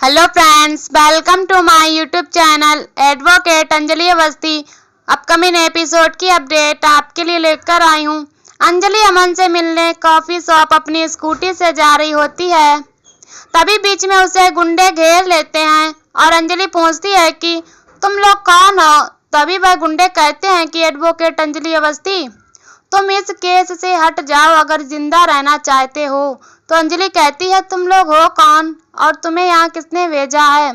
Hello friends, welcome to my YouTube channel advocate Anjali Awasthi. Upcoming episode की update आपके लिए लेकर आई हूँ। अंजलि अमन से मिलने कॉफ़ी शॉप अपनी स्कूटी से जा रही होती है, तभी बीच में उसे गुंडे घेर लेते हैं और अंजलि पूछती है कि तुम लोग कौन हो। तभी वह गुंडे कहते हैं कि एडवोकेट अंजलि अवस्थी, तुम इस केस से हट जाओ अगर जिंदा रहना चाहते हो। तो अंजलि कहती है तुम लोग हो कौन और तुम्हें यहाँ किसने भेजा है।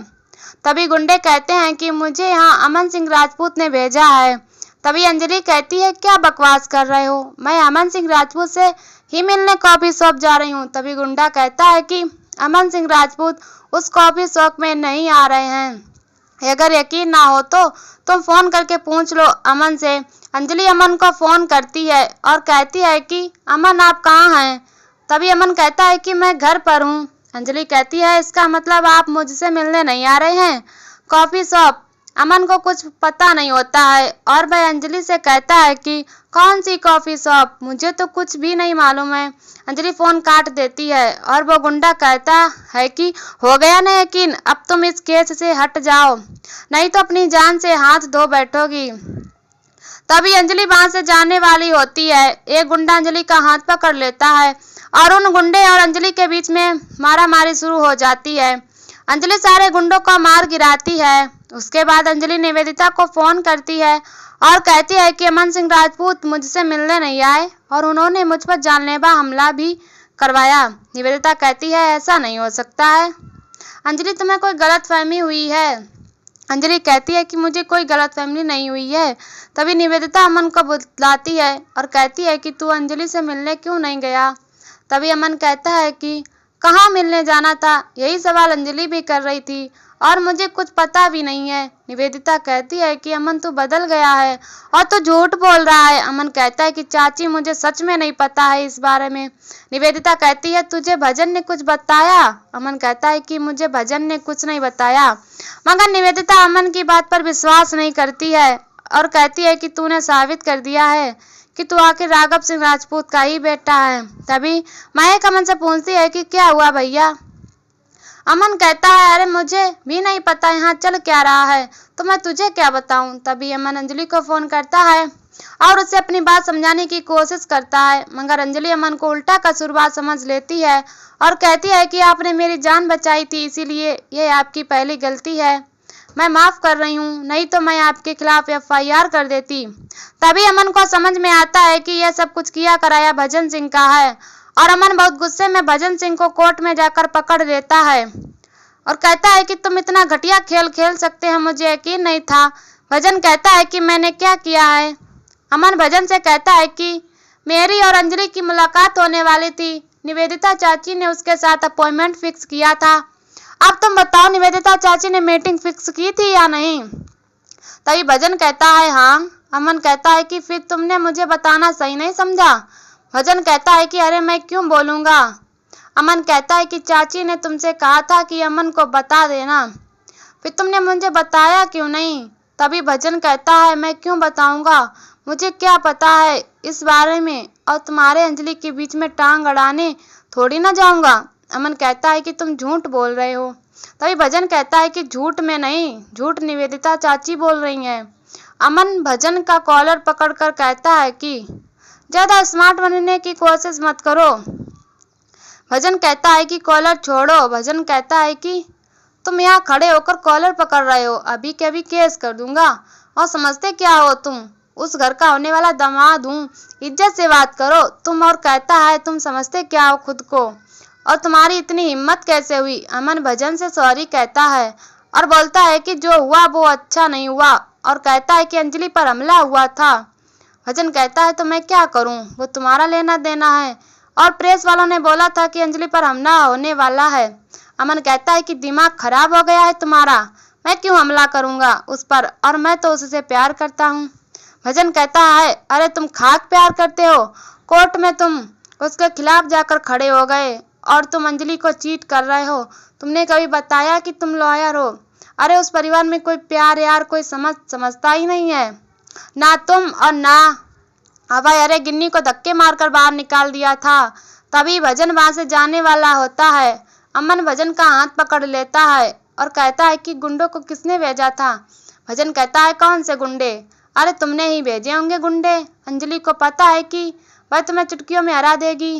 तभी गुंडे कहते हैं कि मुझे यहाँ अमन सिंह राजपूत ने भेजा है। तभी अंजलि कहती है क्या बकवास कर रहे हो, मैं अमन सिंह राजपूत से ही मिलने कॉफ़ी शॉप जा रही हूँ। तभी गुंडा कहता है कि अमन सिंह राजपूत उस कॉफ़ी शॉप में नहीं आ रहे हैं। अगर यकीन ना हो तो तुम फ़ोन करके पूछ लो अमन से। अंजलि अमन को फ़ोन करती है और कहती है कि अमन आप कहाँ हैं। तभी अमन कहता है कि मैं घर पर हूँ। अंजलि कहती है इसका मतलब आप मुझसे मिलने नहीं आ रहे हैं कॉफ़ी शॉप। अमन को कुछ पता नहीं होता है और वह अंजलि से कहता है कि कौन सी कॉफ़ी शॉप, मुझे तो कुछ भी नहीं मालूम है। अंजलि फ़ोन काट देती है और वो गुंडा कहता है कि हो गया ना यकीन, अब तुम इस केस से हट जाओ नहीं तो अपनी जान से हाथ धो बैठोगी। तभी अंजलि वहां से जाने वाली होती है, एक गुंडा अंजलि का हाथ पकड़ लेता है और उन गुंडे और अंजलि के बीच में मारामारी शुरू हो जाती है। अंजलि सारे गुंडों को मार गिराती है। उसके बाद अंजलि निवेदिता को फ़ोन करती है और कहती है कि अमन सिंह राजपूत मुझसे मिलने नहीं आए और उन्होंने मुझ पर जानलेवा हमला भी करवाया। निवेदिता कहती है ऐसा नहीं हो सकता है अंजलि, तुम्हें कोई गलतफहमी हुई है। अंजलि कहती है कि मुझे कोई गलतफहमी नहीं हुई है। तभी निवेदिता अमन को बुलाती है और कहती है कि तू अंजलि से मिलने क्यों नहीं गया। तभी अमन कहता है कि कहाँ मिलने जाना था, यही सवाल अंजलि भी कर रही थी और मुझे कुछ पता भी नहीं है। निवेदिता कहती है कि अमन तू बदल गया है और तू झूठ बोल रहा है। अमन कहता है कि चाची मुझे सच में नहीं पता है इस बारे में। निवेदिता कहती है तुझे भजन ने कुछ बताया। अमन कहता है कि मुझे भजन ने कुछ नहीं बताया। मगर निवेदिता अमन की बात पर विश्वास नहीं करती है और कहती है कि तूने साबित कर दिया है कि तू आखिर राघव सिंह राजपूत का ही बेटा है। तभी महक अमन से पूछती है कि क्या हुआ भैया। अमन कहता है अरे मुझे भी नहीं पता यहाँ चल क्या रहा है, तो मैं तुझे क्या बताऊं। तभी अमन अंजलि को फ़ोन करता है और उसे अपनी बात समझाने की कोशिश करता है, मगर अंजलि अमन को उल्टा कसूरवार समझ लेती है और कहती है कि आपने मेरी जान बचाई थी, इसीलिए ये आपकी पहली गलती है, मैं माफ़ कर रही हूँ, नहीं तो मैं आपके खिलाफ FIR कर देती। तभी अमन को समझ में आता है कि यह सब कुछ किया कराया भजन सिंह का है और अमन बहुत गुस्से में भजन सिंह को कोर्ट में जाकर पकड़ लेता है और कहता है कि तुम इतना घटिया खेल खेल सकते हैं, मुझे यकीन नहीं था। भजन कहता है कि मैंने क्या किया है। अमन भजन से कहता है कि मेरी और अंजलि की मुलाकात होने वाली थी, निवेदिता चाची ने उसके साथ अपॉइंटमेंट फिक्स किया था। अब तुम बताओ निवेदिता चाची ने मीटिंग फिक्स की थी या नहीं। तभी भजन कहता है हाँ। अमन कहता है कि फिर तुमने मुझे बताना सही नहीं समझा। भजन कहता है कि अरे मैं क्यों बोलूँगा। अमन कहता है कि चाची ने तुमसे कहा था कि अमन को बता देना, फिर तुमने मुझे बताया क्यों नहीं। तभी भजन कहता है मैं क्यों बताऊँगा, मुझे क्या पता है इस बारे में और तुम्हारे अंजलि के बीच में टांग अड़ाने थोड़ी ना जाऊँगा। अमन कहता है कि तुम झूठ बोल रहे हो। तभी भजन कहता है कि झूठ में नहीं, झूठ निवेदिता चाची बोल रही हैं। अमन भजन का कॉलर पकड़कर कहता है कि ज़्यादा स्मार्ट बनने की कोशिश मत करो। भजन कहता है कि कॉलर छोड़ो। भजन कहता है कि तुम यहाँ खड़े होकर कॉलर पकड़ रहे हो, अभी के अभी केस कर दूंगा और समझते क्या हो तुम, उस घर का होने वाला दामाद हूँ, इज्जत से बात करो तुम। और कहता है तुम समझते क्या हो खुद को और तुम्हारी इतनी हिम्मत कैसे हुई। अमन भजन से सॉरी कहता है और बोलता है कि जो हुआ वो अच्छा नहीं हुआ और कहता है कि अंजलि पर हमला हुआ था। भजन कहता है तो मैं क्या करूं, वो तुम्हारा लेना देना है और प्रेस वालों ने बोला था कि अंजलि पर हमला होने वाला है। अमन कहता है कि दिमाग खराब हो गया है तुम्हारा, मैं क्यों हमला करूंगा उस पर, और मैं तो उससे प्यार करता हूँ। भजन कहता है अरे तुम खाक प्यार करते हो, कोर्ट में तुम उसके खिलाफ जाकर खड़े हो गए और तुम अंजलि को चीट कर रहे हो। तुमने कभी बताया कि तुम लॉयर हो। अरे उस परिवार में कोई प्यार यार कोई समझता ही नहीं है, ना तुम और ना अभय। अरे गिन्नी को धक्के मारकर बाहर निकाल दिया था। तभी भजन वहां से जाने वाला होता है। अमन भजन का हाथ पकड़ लेता है और कहता है कि गुंडों को किसने भेजा था। भजन कहता है कौन से गुंडे? अरे तुमने ही भेजे होंगे गुंडे। अंजलि को पता है कि वह तुम्हें चुटकियों में हरा देगी।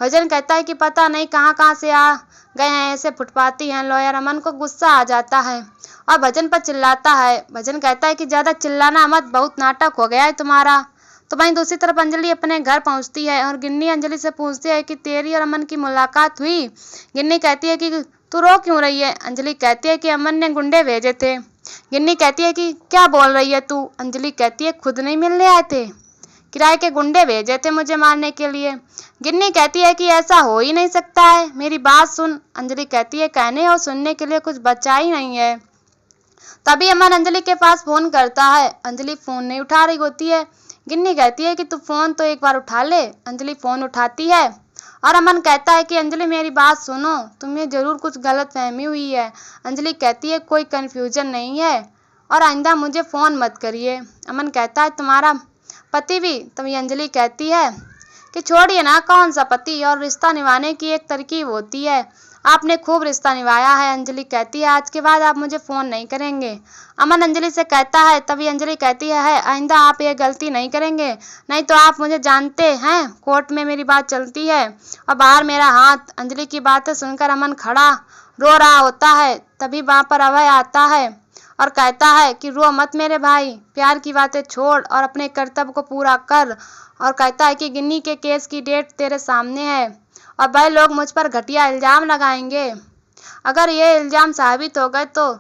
भजन कहता है कि पता नहीं कहाँ कहाँ से आ गए हैं, ऐसे फुटपाती हैं लॉयर। अमन को गुस्सा आ जाता है और भजन पर चिल्लाता है। भजन कहता है कि ज़्यादा चिल्लाना मत, बहुत नाटक हो गया है तुम्हारा। तो वहीं दूसरी तरफ अंजलि अपने घर पहुंचती है और गिन्नी अंजलि से पूछती है कि तेरी और अमन की मुलाकात हुई? गिन्नी कहती है कि तू रो क्यों रही है? अंजलि कहती है कि अमन ने गुंडे भेजे थे। गिन्नी कहती है कि क्या बोल रही है तू? अंजलि कहती है खुद नहीं मिलने आए थे, किराए के गुंडे भेजे थे मुझे मारने के लिए। गिन्नी कहती है कि ऐसा हो ही नहीं सकता है, मेरी बात सुन। अंजलि कहती है कहने और सुनने के लिए कुछ बचा ही नहीं है। तभी अमन अंजलि के पास फोन करता है। अंजलि फोन नहीं उठा रही होती है। गिन्नी कहती है कि तू फोन तो एक बार उठा ले। अंजलि फोन उठाती है और अमन कहता है कि अंजलि मेरी बात सुनो, तुम्हें जरूर कुछ गलतफहमी हुई है। अंजलि कहती है कोई कन्फ्यूजन नहीं है और आइंदा मुझे फ़ोन मत करिए। अमन कहता है तुम्हारा पति भी? तभी अंजलि कहती है कि छोड़िए ना, कौन सा पति, और रिश्ता निभाने की एक तरकीब होती है, आपने खूब रिश्ता निभाया है। अंजलि कहती है आज के बाद आप मुझे फ़ोन नहीं करेंगे। अमन अंजलि से कहता है, तभी अंजलि कहती है आइंदा आप ये गलती नहीं करेंगे, नहीं तो आप मुझे जानते हैं, कोर्ट में मेरी बात चलती है और बाहर मेरा हाथ। अंजलि की बातें सुनकर अमन खड़ा रो रहा होता है। तभी वहाँ पर अभय आता है और कहता है कि रो मत मेरे भाई, प्यार की बातें छोड़ और अपने कर्तव्य को पूरा कर। और कहता है कि गिन्नी के केस की डेट तेरे सामने है और वह लोग मुझ पर घटिया इल्ज़ाम लगाएंगे। अगर ये इल्ज़ाम साबित हो गए तो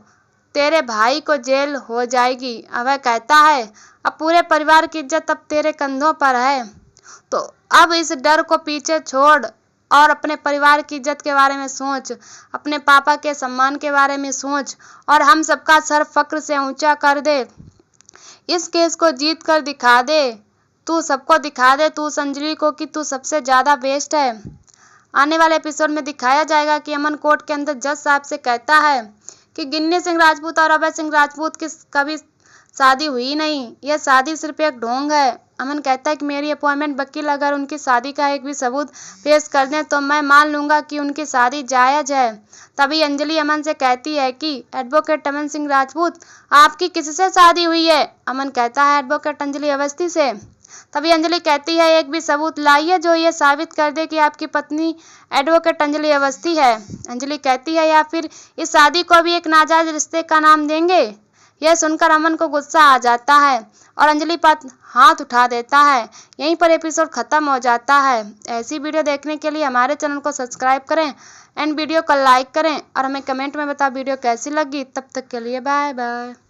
तेरे भाई को जेल हो जाएगी। अभय कहता है अब पूरे परिवार की इज्जत अब तेरे कंधों पर है, तो अब इस डर को पीछे छोड़ और अपने परिवार की इज्जत के बारे में सोच, अपने पापा के सम्मान के बारे में सोच और हम सबका सर फक्र से ऊंचा कर दे। इस केस को जीत कर दिखा दे, तू सबको दिखा दे, तू अंजलि को, कि तू सबसे ज़्यादा बेस्ट है। आने वाले एपिसोड में दिखाया जाएगा कि अमन कोर्ट के अंदर जज साहब से कहता है कि गिन्नी सिंह राजपूत और अभय सिंह राजपूत की कभी शादी हुई नहीं, यह शादी सिर्फ एक ढोंग है। अमन कहता है कि मेरी अपॉइंटमेंट वकील अगर उनकी शादी का एक भी सबूत पेश कर दें तो मैं मान लूँगा कि उनकी शादी जायज़ है। तभी अंजलि अमन से कहती है कि एडवोकेट अमन सिंह राजपूत आपकी किससे शादी हुई है? अमन कहता है एडवोकेट अंजलि अवस्थी से। तभी अंजलि कहती है एक भी सबूत लाइए जो ये साबित कर दे कि आपकी पत्नी एडवोकेट अंजलि अवस्थी है। अंजलि कहती है या फिर इस शादी को भी एक नाजायज रिश्ते का नाम देंगे। यह सुनकर अमन को गुस्सा आ जाता है और अंजलि पर हाथ उठा देता है। यहीं पर एपिसोड खत्म हो जाता है। ऐसी वीडियो देखने के लिए हमारे चैनल को सब्सक्राइब करें एंड वीडियो को लाइक करें और हमें कमेंट में बताओ वीडियो कैसी लगी। तब तक के लिए बाय बाय।